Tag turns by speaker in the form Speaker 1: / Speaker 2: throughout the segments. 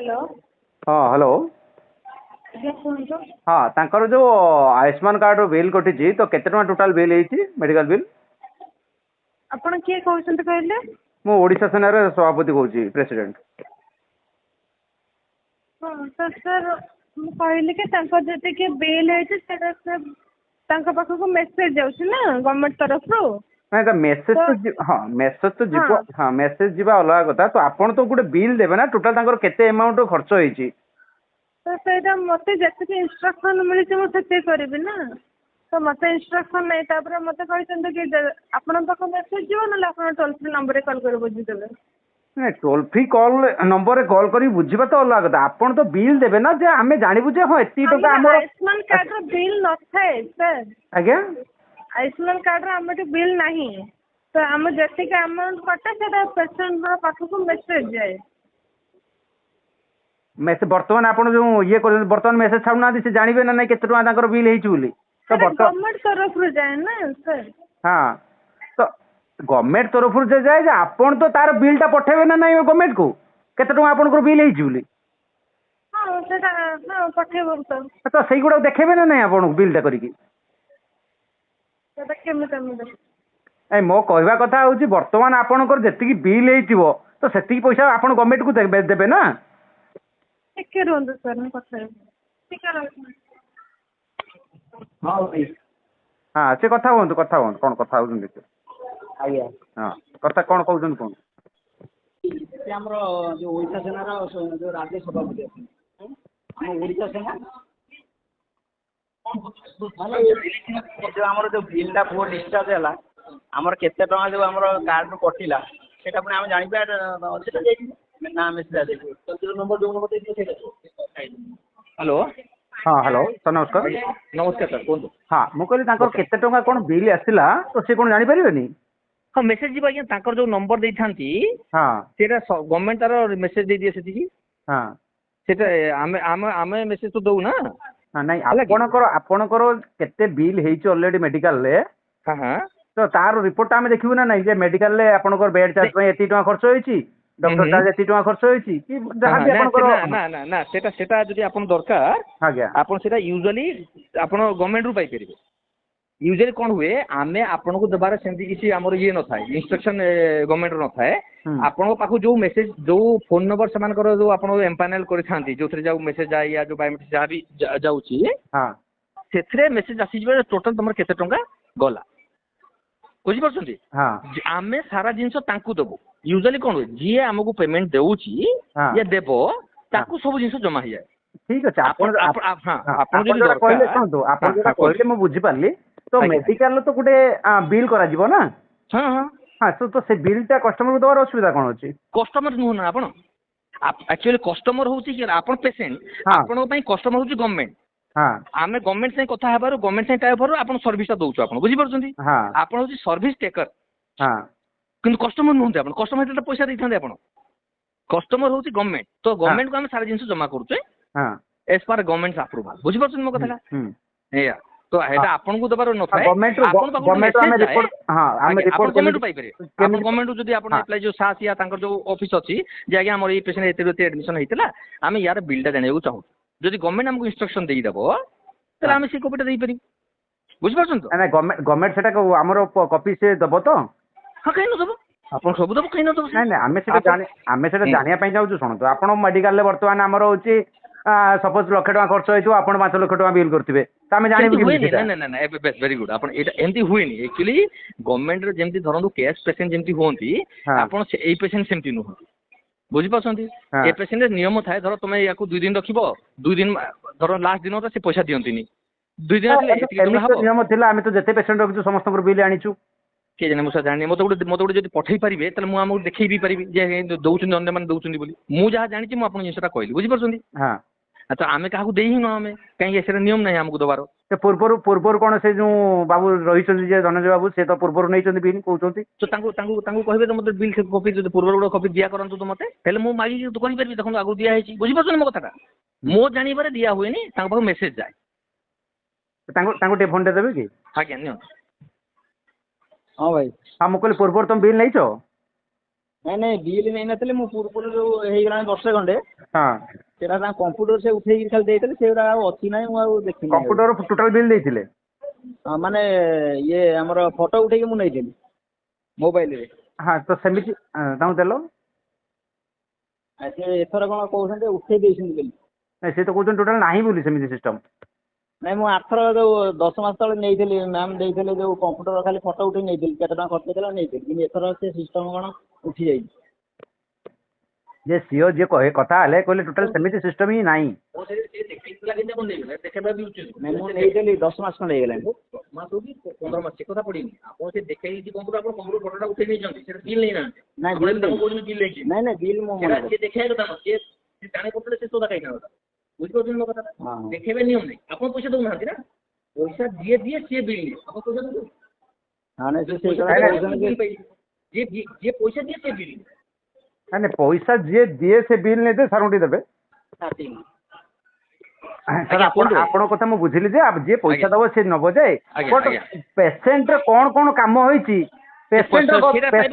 Speaker 1: Hello
Speaker 2: हाँ hello
Speaker 1: ଆଜ୍ଞା କୁହନ୍ତୁ।
Speaker 2: हाँ तांकर जो आयुष्मान कार्ड रो बिल कटिଛି तो केते टଙ୍କା टोटल बिल ହେଇଛି मेडिकल बिल।
Speaker 1: ଆପଣ କିଏ କହୁଛନ୍ତି କହିଲେ?
Speaker 2: ମୁଁ ओडिशा सेनार सभापति कहूची प्रेसिडेंट।
Speaker 1: ହଁ ସାର୍ ମୁଁ କହିଲି କି ତାଙ୍କର ଯେତିକି ବିଲ୍ ହେଇଛି ସେଇଟା ସାର୍ ତାଙ୍କ ପାଖକୁ ମେସେଜ ଯାଉଛି ନା ଗଭର୍ଣ୍ଣମେଣ୍ଟ ତରଫରୁ।
Speaker 2: ନାଇଁ ତା मेसेज तो हाँ मेसेज तो जीव हाँ मेसेज जीवा अलग कथा तो आपण तो गोटे बिल देबे ना टोटल तांकर केते अमाउंट खर्च ହେଇଛି।
Speaker 1: ତ ସେଇଟା ମୋତେ ଯେତିକି ଇନଷ୍ଟ୍ରକ୍ସନ ମିଳିଛି ମୁଁ ସେତିକି କରିବି ନା। ତ ମୋତେ ଇନଷ୍ଟ୍ରକ୍ସନ ନାହିଁ ତାପରେ ମୋତେ କହିଛନ୍ତି କି ଆପଣଙ୍କ ପାଖକୁ ମେସେଜ ଯିବ ନହେଲେ ଆପଣ ଟୋଲ୍ ଫ୍ରି ନମ୍ବରରେ କଲ୍ କରି ବୁଝିଦେବେ।
Speaker 2: टोल फ्री कॉल नंबर रे कॉल करी बुझिबा तो अलग कथा आपण तो बिल देबे ना जे आमे जानिबु जे हां एती टका
Speaker 1: ଆମର
Speaker 2: हमर
Speaker 1: ଆୟୁଷ୍ମାନ କାର୍ଡର ବିଲ୍ ନଥାଏ ସାର୍।
Speaker 2: आज्ञा
Speaker 1: ଆୟୁଷ୍ମାନ କାର୍ଡର ଆମର ବିଲ୍ ନାହିଁ। ତ ଆମେ ଯେତିକି ଆମାଉଣ୍ଟ କଟେ ସେଇଟା ପେସେଣ୍ଟର ପାଖକୁ ମେସେଜ ଯାଏ।
Speaker 2: मेसे वर्तमान आपण जो ये कर वर्तमान मेसेज छाडू ना से जानिबे ना नहीं केते टका तांकर बिल ହେଇଛି बोली तो
Speaker 1: ସେଇଟା
Speaker 2: वर्तमान
Speaker 1: ଗଭର୍ଣ୍ଣମେଣ୍ଟ ତରଫରୁ ଯାଏ ନା ସାର୍।
Speaker 2: हाँ तो गवर्नमेंट तरफ से जाए आपण तो तार बिलटा पठेबे ना नहीं गवर्नमेंट को केते टका आपनकर बिल ହେଇଛି बोली
Speaker 1: ହଁ ସେଇଟା ହଁ ପଠେଇବ ତ।
Speaker 2: तो सेई गुडा देखेबे ना नहीं आपण बिलटा करिकी
Speaker 1: ସେଇଟା କେମିତି ଆମେ ଦେଖିବୁ?
Speaker 2: ए मो कहवा कथा होची वर्तमान आपनकर जेतिकी बिल ହେଇଥିବ तो सेतिकी पैसा आपण गवर्नमेंट को देबे ना।
Speaker 1: ଟିକେ ରୁହନ୍ତୁ ସାର୍ ମୁଁ କଥା ହେବି। ଟିକେ ରହୁଛି।
Speaker 2: हाँ भाई हाँ से कथा हुंतु कोन कथा होउछन देखो
Speaker 3: आज्ञा
Speaker 2: हाँ कथा कोन कहउछन कोन
Speaker 3: से हमरो जो ओडिशा सेनार जो राज्य सभापति अछन हम ओडिशा सेना जो हमरो जो बिलटा पूरा डिस्चार्ज हैला हमर केते टका जो हमरो कार्ड कटिला सेटा पुनी हम जानि पार सेटा देखि ना मेसेज देखि तो नंबर जो नंबर देखि सेटा हेलो
Speaker 2: हाँ हेलो सर नमस्कार
Speaker 3: नमस्कार सर कोन
Speaker 2: हाँ मु कहली तांकर केते टका कोन बिल आसिला तो से कोन जानि परिबेनी।
Speaker 3: हाँ मेसेज जीवा आज्ञा तांकर जो नंबर देइथांती
Speaker 2: हाँ
Speaker 3: सेटा गवर्नमेंट तार मेसेज दे दिए सेठी
Speaker 2: हाँ
Speaker 3: सेटा आमे मेसेज तो दउ ना।
Speaker 2: हाँ नहीं आपणकर केते बिल ହେଇଛି ऑलरेडी मेडिकल रे
Speaker 3: हाँ हाँ
Speaker 2: तो तार रिपोर्ट आमे देखिबु ना नहीं जे मेडिकल रे आपणकर बेड चार्ज पे एती टका खर्च होईची डॉक्टर चार्ज एती टका खर्च होईची कि जहां भी आपणकर
Speaker 3: ना ना ना सेटा सेटा जदी आपन दरकार
Speaker 2: आज्ञा
Speaker 3: आपन सेटा यूजुअली आपन गवर्नमेंट रु पाई परिबे। यूजुअली कोन हुए आमे आपन को दबारे सेंती किसी हमर ये न थाए इंस्ट्रक्शन गवर्नमेंट न थाए आपन पाखु जो मेसेज जो फोन नंबर समान करो जो आपन एम्पानल करि थांती जो थरे जाऊ मेसेज जाय या जो बायोमेट्रिक जा भी जाउची
Speaker 2: हां
Speaker 3: सेथरे मेसेज आसी जबे टोटल तमर केते टंका गला बुझी परछंती।
Speaker 2: हां
Speaker 3: आमे सारा जिंस तांकू दबो यूजुअली कोन हुए जी हमको पेमेंट देउची या देबो ताकू सब जिंस जमा हो जाए।
Speaker 2: ठीक अछि आपण
Speaker 3: आपण जदी दरकार
Speaker 2: कहले कोन आपण जेटा कहले म बुझी पारली तो मेडिकल तो गुटे बिल करा जीवो ना।
Speaker 3: हां हां
Speaker 2: हाँ तो से बिलटा कस्टमर को दबार असुविधा कौन अच्छी
Speaker 3: कस्टमर नुह ना आपण एक्चुअली कस्टमर होची कि आपण पेशेंट आपण पई कस्टमर होची गवर्नमेंट।
Speaker 2: हाँ
Speaker 3: आमे गवर्नमेंट से कथा हेबारो गवर्नमेंट से टाइप हरो आपण सर्विसटा दउछु आपण बुझी परछंती।
Speaker 2: हाँ
Speaker 3: आपण होची सर्विस टेकर
Speaker 2: हाँ
Speaker 3: किंतु कस्टमर नुहंते आपण कस्टमर हेटा पैसा दैथांते आपण कस्टमर होची गवर्नमेंट तो गवर्नमेंट को हम सारा जिंस जमा करूचे
Speaker 2: हाँ
Speaker 3: एज पर गवर्नमेंट अप्रूवल बुझी परछन मो कथाला एया तो हेटा आपण को दबारो न थाए
Speaker 2: गवर्नमेंट हमें रिपोर्ट हां हमें रिपोर्ट
Speaker 3: गवर्नमेंट पाई पारे आपण गवर्नमेंट जदी आपण अप्लाई जो सास या तांकर जो ऑफिस अछि जे आगे हमर ई पेशेंट एते एडमिशन हेतिला हम यार बिलटा जानिबो चाहू जदी गवर्नमेंट हमको इंस्ट्रक्शन देई दबो तला हम से कॉपीटा देई पारी बुझ परछन तो
Speaker 2: ना गवर्नमेंट सेटा हमर कॉपी से दबो तो
Speaker 3: हां कहीं न दबो आपण सब दबो कहीं न दबो
Speaker 2: नहीं नहीं हमें सेटा जानिया पई जाउ सुन तो आपण मेडिकल ले वर्तमान हमर होची सपोज लाख टका खर्च होइतो आपण 5 लाख टका बिल करथिबे त हमें जानिबो कि
Speaker 3: ना ना ना वेरी गुड आपण एटा एमती हुएनी एक्चुअली गवर्नमेंट रे जेमती धरंदु कैश पेशेंट जेमती होंती आपण ए पेशेंट सेमती नुह बुझी परछंती। ए पेशेंट नियम थाए धर तुमे याकू 2 दिन रखिबो 2 दिन धर लास्ट दिन से पैसा दियंतिनी 2 दिन आले एति टका हबो
Speaker 2: नियम थिला हमें तो जते पेशेंट रखिछु समस्त को बिल आनिछु
Speaker 3: के जाने मुसा जानि मते गुटे जदी पठै परिबे तले मु हमहु देखै भी परिबे जे दउचुन अन्य मान दउचुन बोली मु जहा जानिछि मु आपन जिंसटा कहली बुझी परछंती। हां तो आमे काहू देही न हमें कहीं ऐसे नियम नहीं हमको दबारो
Speaker 2: ते पूर्वर कोन से जो बाबू रही जे धनंजय बाबू से तो पूर्वर नहीं चंदी बिल कहउचंती
Speaker 3: तो तांको कहबे तो मते बिल कॉपी जो पूर्वर गुडो कॉपी दिया करंतु तो मते हेले मु मागी तो कहि परबी देखन आगु दिया हेची बुझी परछन मो कथाटा मो जानि बारे दिया हुएनी तांको पाखु मेसेज जाय
Speaker 2: तांको टे फोन दे देबे कि
Speaker 3: हां नियो हां भाई
Speaker 2: हां मु कहले पूर्वर तुम बिल नहीं छो
Speaker 3: नहीं नहीं बिल नहीं नथले मु पूर्वर जो हे गला 10 घंटे
Speaker 2: हाँ
Speaker 4: सेटा ता कंप्यूटर से उठेई खाली देइतले सेटा आ अछि नै मु आ देखिनि
Speaker 2: कंप्यूटर टोटल बिल देइथिले
Speaker 4: माने ये हमर फोटो उठेई मु नै देली मोबाइल रे
Speaker 2: हाँ तो सेमिति ताऊ देलो
Speaker 4: आ से एथर कोन कहउछन्ते उठेई देइछन्ते बेली
Speaker 2: नहीं से तो कहउछन टोटल नाही बोली सेमिति सिस्टम
Speaker 4: नहीं मु आथर जो 10 मास तले नेइथिली मैम देइथिले जो कंप्यूटर खाली फोटो उठेई नेइथिली केते टका खर्च केला नेइथिली कि एथर से सिस्टम कोन उठी जाई
Speaker 2: जे सीओ जे कहे कथा हले कहले टोटल सेमिति सिस्टम ही नाही
Speaker 3: ओ से देखैला कि देखो नै देखैबा भी उचित
Speaker 4: मैं मु नेइथिली 10 मास खंड हेगला
Speaker 3: मास होगी 15 मास से कथा पड़ी आपन से देखै कि कंप्यूटर आपन कंप्यूटर फोटोटा उठै नै जंती से बिल नै ना
Speaker 4: नहीं
Speaker 3: बिल तो कोन बिल लेकी
Speaker 4: नहीं बिल मो मन
Speaker 3: से देखै तो से जाने पड़ले से सोदा काई ना बुझ को दिन कथा देखैबे नियम नै आपन पैसा दउ ना ना पैसा दिए दिए से बिल नै आपन पैसा दउ
Speaker 4: हां ने से
Speaker 3: जे पैसा दिए से बिल
Speaker 2: अने पैसा जे दिए से बिल नै दे सारुंडी देबे सर आपण कथा मु बुझिली जे अब जे पैसा दबो से नबो जाय बट पेशेंट रे कोन काम होईची पेशेंट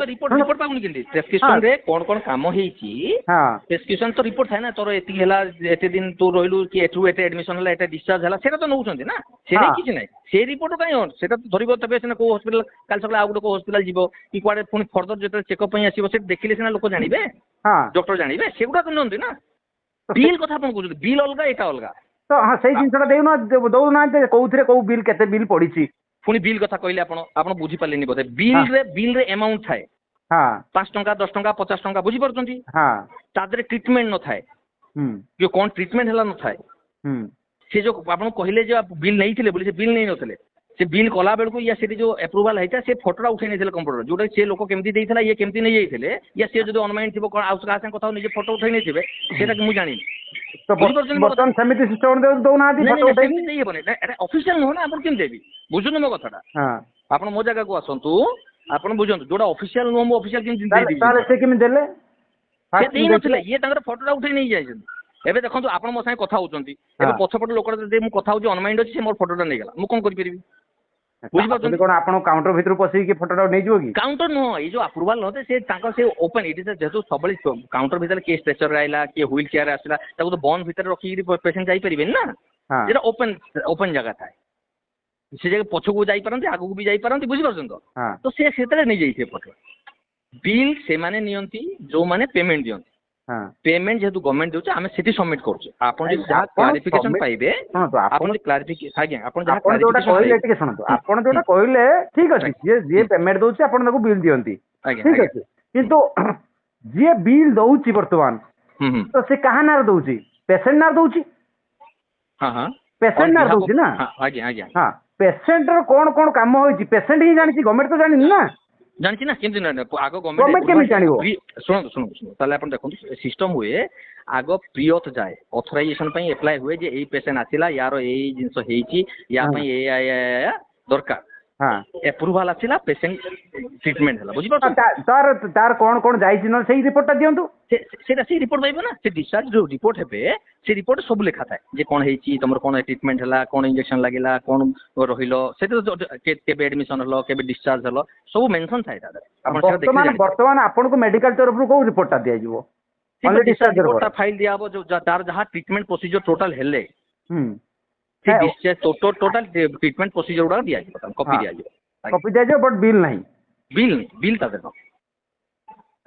Speaker 3: रिपोर्ट पाउनी केंदी प्रेस्क्रिप्शन रे कोन काम हेची
Speaker 2: हां
Speaker 3: प्रेस्क्रिप्शन तो रिपोर्ट है ना तोर एति हला एते दिन तू रोइलु कि एटू एटे एडमिशन हला एटे डिस्चार्ज हला सेटा तो नउछन्ती ना से नै किछ नै से रिपोर्ट काई हो सेटा तो धरिबो तबे सेना को हॉस्पिटल काल सकला आ गुडो को हॉस्पिटल जीवो कि क्वाडे पुनी फर्दर जेते चेकअप पई आसीबो से देखिले सेना लोक जानिबे
Speaker 2: हां
Speaker 3: डॉक्टर जानिबे सेगुडा तो नंदी ना बिल कथा अपन कहू बिल अलगा एटा अलगा
Speaker 2: तो हां सही जिनसटा देउना दउ ना कोउथरे को बिल केते बिल पड़ीची
Speaker 3: पुनी बिल कथा कहले आपण बुझी पालेनी बोधे बिल रे अमाउंट थाए
Speaker 2: हां
Speaker 3: 5 टंका 10 टंका 50 टंका बुझी परछंती
Speaker 2: हां
Speaker 3: तादरे ट्रीटमेंट न थाए जो कोन ट्रीटमेंट हला न थाए से जो आपण कहले जे बिल नहीं थिले बोली से बिल नहीं नथले से बिल कला बेल को या से जो अप्रूवल हैता से फोटोटा उठै नथिले कंप्यूटर जोटा से लोक केमती देइथला ये केमती नहीं जाइथिले या से जो ऑनलाइन थिबो कोन आउस का संग कथा निजे फोटो उठै नहीं थिबे सेटा मु जानि
Speaker 2: तो बर्तन समिति सिस्टम दउ ना दी फोटो उठै
Speaker 3: नहीं नहीं बने एटा ऑफिशियल न हो ना आपण केम देबी बुझुन मो कथाटा
Speaker 2: हां
Speaker 3: आपण मो जगह को आसंतु आपण बुझंतु जोटा ऑफिशियल न हो ऑफिशियल केम देबी
Speaker 2: ताले से केम देले
Speaker 3: से देई नथिले ये तांगर फोटोटा उठै नहीं जाइछन एबे देखंतु आपण मो संग कथा होचंती एबे पछपट लोकटा दे मु कथा होची ऑनलाइन अछि से मोर फोटोटा नै गेला मु कोन करि परिबी बुझिपारछन
Speaker 2: कोन आपण काउंटर भीतर पसी के फोटोटा नै जिवो की
Speaker 3: काउंटर नो ये जो अप्रूवल होते से तांका से ओपन इट इज जेतु सबले काउंटर भीतर के स्ट्रेचर आइला के व्हील चेयर आसला ताको तो बॉन भीतर रखी पेशेंट जाई परिबे ना जेटा ओपन जगह थाए से जगह पछ को जाई परंती आगु को भी जाई परंती बुझि परछन तो से सेतले नै जाई से फोटो बिल से माने नियंती जो माने पेमेंट दियंती पेमेंट जेतु गवर्नमेंट देउछ आमे सिटी सबमिट करछु आपण जे जा क्लैरिफिकेशन पाइबे आपण जे क्लैरिफिकेशन आज्ञा आपण जे
Speaker 2: क्लैरिफिकेशन कहले एटिके सुनतो आपण जोटा कहले ठीक अछि जे पेमेंट दोउछ आपण ताको बिल दियंती ठीक अछि किंतु जे बिल दोउची वर्तमान तो से कहा नार दोउची पेशेंट नार दोउची
Speaker 3: हां हां
Speaker 2: पेशेंट नार दोउची ना
Speaker 3: आज्ञा आज्ञा
Speaker 2: हां पेशेंट रो कोन कोन काम होईची पेशेंट ही जानिची गवर्नमेंट तो जानि ना
Speaker 3: जानछि ना केमति ना आगो गवर्नमेंट
Speaker 2: केमि जानिबो
Speaker 3: सुनो ताले आपण देखंतु सिस्टम हुए आगो प्रियत जाए ऑथराइजेशन पई अप्लाई हुए जे एई पेशेंट आसिला यारो एई जिंस हेची या पई ए दरकार हां अप्रूवल आसिला पेशेंट ट्रीटमेंट हला बुझि परछ
Speaker 2: तार कोन कोन जाईची न सेही रिपोर्टटा दियंतु
Speaker 3: सेटा से रिपोर्ट पाइबो ना से डिस्चार्ज जो रिपोर्ट हेबे से रिपोर्ट सब लिखा थाए जे कोन हेची तमर कोन ट्रीटमेंट हला कोन इंजेक्शन लागिला कोन रहिलो से तो केबे एडमिशन हलो केबे डिस्चार्ज हलो सब मेंशन थाए दादा आपण सेटा देखि
Speaker 2: वर्तमान आपण को मेडिकल तरफ को रिपोर्टटा दिया जिवो
Speaker 3: ओनली डिस्चार्ज रिपोर्टटा फाइल दियाबो जो तार जहां ट्रीटमेंट प्रोसीजर टोटल हेले से डिस्चार्ज टोटल ट्रीटमेंट प्रोसीजर उडा दिया जिवो कॉपी दिया जिवो
Speaker 2: बट बिल ता देखो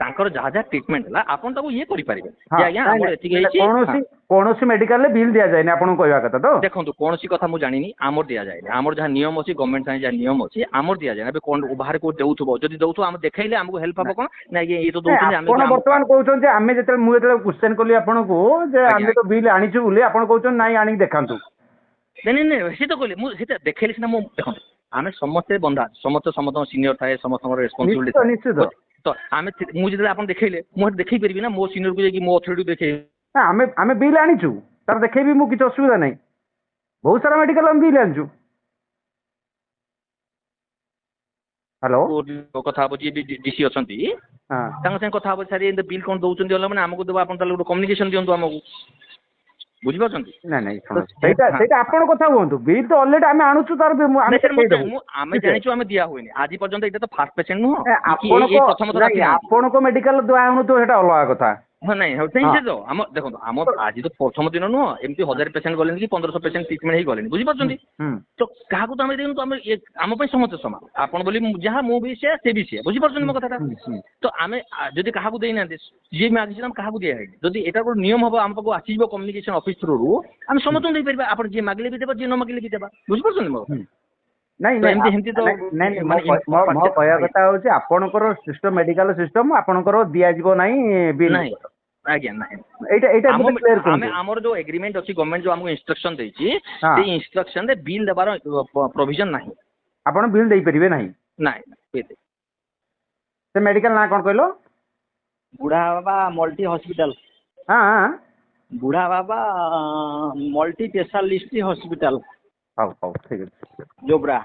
Speaker 3: तांकर जहा जहा ट्रीटमेंट हला आपण ताको ये करि परिबे जे आज्ञा हमर एति गैछि
Speaker 2: कोनोसी मेडिकल ले बिल दिया जाय ने आपण कहबा कथा तो
Speaker 3: देखंतु कोनोसी कथा मु जानिनी आमर दिया जाय आमर जहा नियम अछि गवर्नमेंट साइ जहा नियम अछि आमर दिया जाय बे कोन बाहर को देउथबो जदि देउथो हम देखाइले हमको हेल्प हबो कोन ना ये तो दोउछन हम
Speaker 2: आपण वर्तमान कहउछन जे हमें जेते मु जेते क्वेश्चन करली आपण को जे हमें तो बिल आनिछु बोले आपण कहउछन नाइ आनि देखांतु
Speaker 3: नहीं नहीं से तो कहले मु से देखाइले सिना मु देखंतु आमे समस्त बंधा समस्त सीनियर थाए समस्त हमर रिस्पांसिबिलिटी
Speaker 2: निश्चित
Speaker 3: तो आमे मु जेते आपण देखाइले मु देखै परबी ना मो सीनियर को जे कि मो अथॉरिटी देखै
Speaker 2: हमें बिल आनिछु तार देखेबी मु किछ असुविधा नै बहुत सारा मेडिकल हम बिल आनिछु हेलो
Speaker 3: कथा बची डीसी अछंती हां तांग से कथा बची सारी बिल कोन दोउचंदी होला माने हमको देबा आपण ताले कम्युनिकेशन दियंतु हमको बुझि पाछंती
Speaker 2: नै नै सेटा आपण कथा होंतु बिल तो ऑलरेडी हमें आनुछु तार
Speaker 3: हमें जानिछु हमें दिया होइनी आज पर्यंत एटा तो फास्ट पेशेंट नु
Speaker 2: आपण को मेडिकल दुआ आनु तो एटा अलग कथा
Speaker 3: ହଁ ନାଇଁ ସେ ତ ଆମ ଦେଖନ୍ତୁ ଆମ ଆଜି ତ ପ୍ରଥମ ଦିନ ନୁହଁ ଏମିତି 1000 ପେସେଣ୍ଟ ଗଲେଣି କି 1500 ପେସେଣ୍ଟ ଟ୍ରିଟମେଣ୍ଟ ହେଇ ଗଲେଣି ବୁଝିପାରୁଛନ୍ତି ତ କାହାକୁ ତ ଆମେ ଦେଖନ୍ତୁ ଆମେ ଆମ ପାଇଁ ସମସ୍ତେ ସମାନ ଆପଣ ବୋଲି ଯାହା ମୁଁ ବି ସେ ବି ସେ ବୁଝିପାରୁଛନ୍ତି ମୋ କଥାଟା ତ ଆମେ ଯଦି କାହାକୁ ଦେଇନାହାନ୍ତି ଯିଏ ମାଗିଛି ଆମେ କାହାକୁ ଦିଆ ହେଇନି ଯଦି ଏଇଟା ଗୋଟେ ନିୟମ ହବ ଆମ ପାଖକୁ ଆସିଯିବ କମ୍ୟୁନିକେସନ ଅଫିସ ଥ୍ରୁରୁ ଆମେ ସମସ୍ତଙ୍କୁ ଦେଇପାରିବା ଆପଣ ଯିଏ ମାଗିଲେ ବି ଦେବା ଯିଏ ନ ମାଗିଲେ ବି ଦେବା ବୁଝିପାରୁଛନ୍ତି ମୋ
Speaker 2: ନାଇଁ ମୋ କହିବା କଥା ହଉଛି ଆପଣଙ୍କର ସିଷ୍ଟମ ମେଡିକାଲ ସିଷ୍ଟମ ଆପଣଙ୍କର ଦିଆଯିବ ନାହିଁ ବିଲ୍
Speaker 3: ଆଜ୍ଞା ନାହିଁ
Speaker 2: ଏଇଟା
Speaker 3: ଆମେ ଆମର ଯୋଉ ଏଗ୍ରିମେଣ୍ଟ ଅଛି ଗଭର୍ଣ୍ଣମେଣ୍ଟ ଯୋଉ ଆମକୁ ଇନଷ୍ଟ୍ରକ୍ସନ ଦେଇଛି ସେଇ ଇନଷ୍ଟ୍ରକ୍ସନ ରେ ବିଲ୍ ଦେବାର ପ୍ରୋଭିଜନ ନାହିଁ
Speaker 2: ଆପଣ ବିଲ୍ ଦେଇପାରିବେ ନାହିଁ
Speaker 3: ନାହିଁ
Speaker 2: ସେ ମେଡିକାଲ ନାଁ କଣ କହିଲ
Speaker 4: ବୁଢା ବାବା ମଲ୍ଟି ହସ୍ପିଟାଲ
Speaker 3: ବୁଢା ବାବା ମଲ୍ଟି ସ୍ପେଶାଲିଷ୍ଟ ହସ୍ପିଟାଲ
Speaker 2: ହଉ ଠିକ ଅଛି
Speaker 4: ଜୋବ୍ରା